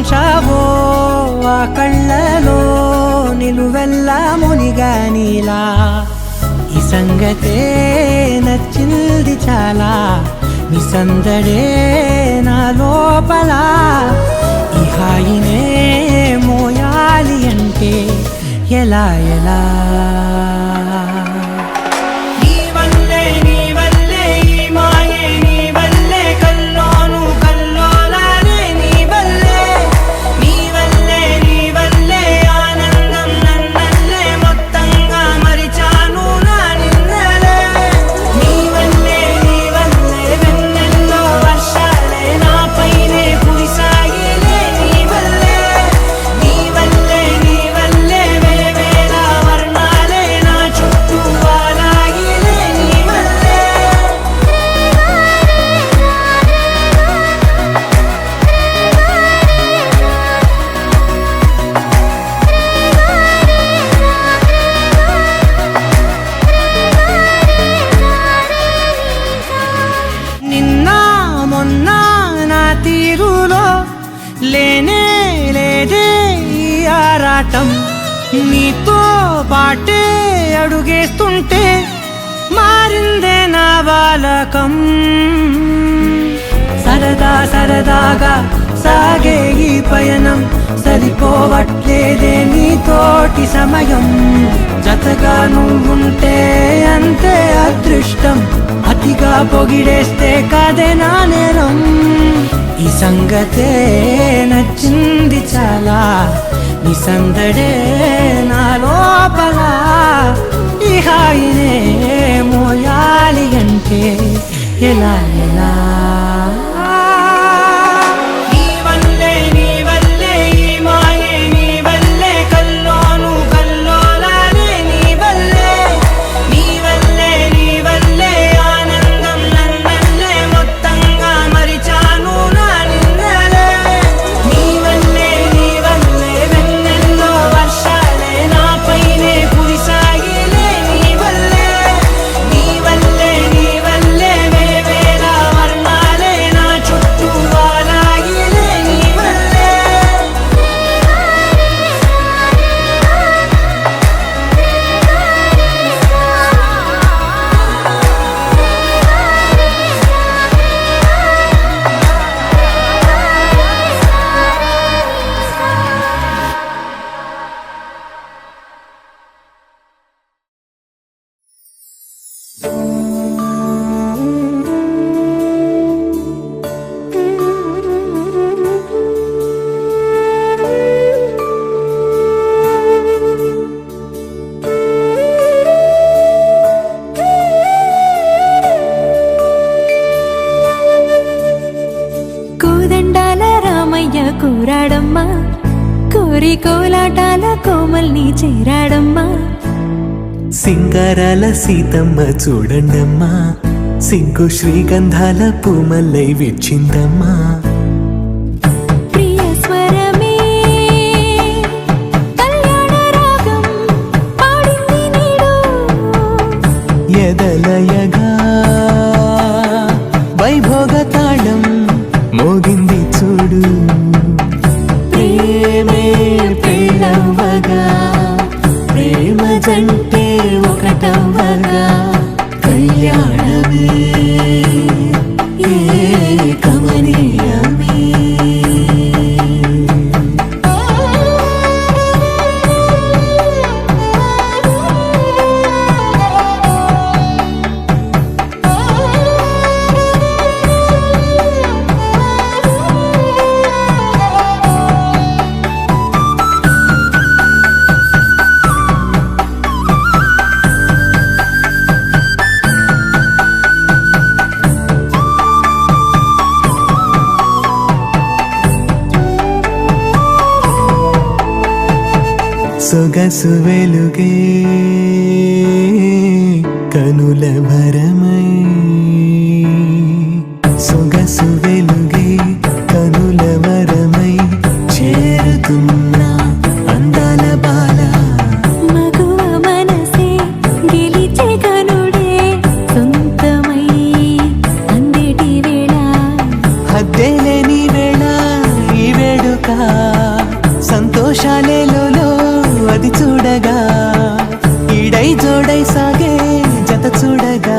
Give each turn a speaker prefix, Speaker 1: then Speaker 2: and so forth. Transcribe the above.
Speaker 1: ఉంచావో ఆ కళ్ళలో నిలువెల్లా మునిగా నీలా ఈ సంగతే నచ్చింది చాలా నీ సందడే నా లోపల ఈ హాయినే మోయాలి అంటే ఎలా ఎలా లేనే లేదే ఈ ఆరాటం నీతో పాటే అడుగేస్తుంటే మారిందే నా బాలకం సరదా సరదాగా సాగే ఈ పయనం సరిపోవట్లేదే నీతోటి సమయం జతగా నువ్వుంటే అంతే అదృష్టం అతిగా పొగిడేస్తే కాదే నా నేరం ఈ సంగతే నచ్చింది చాలా నీ సందడే నా లోపల ఈ హాయినే మోయాలి అంటే ఎలా ఎలా
Speaker 2: కోరాడమ్మా కోరి కోలాటాల కోమల్ని చేరాడమ్మా
Speaker 3: సింగారాల సీతమ్మ చూడండమ్మా సింగు శ్రీగంధాల పూమల్లై విచ్చిందమ్మా
Speaker 2: ప్రియ స్వరమే కళ్యాణ రాగం పాడింది నీడు
Speaker 3: ఎదలయగా వైభోగ తాళం మోగింది చూడు ప్రేమే పెళ్ళవ్వగా ప్రేమ జంటే ఒకటవ్వగా కళ్యాణమే కమనీయమే సొగసు వెలుగే కనుల భరమై సొగసు వెలుగే కనుల వరమై చేరుతున్నా అందాల బాల
Speaker 2: మగువ మనసే గెలిచే కనుడే సొంతమై అందేటి వేళ
Speaker 3: హద్దేలేని వేళ ఈ వేడుక సంతోషాలేలో అది చూడగా ఈడై జోడై సాగే జత చూడగా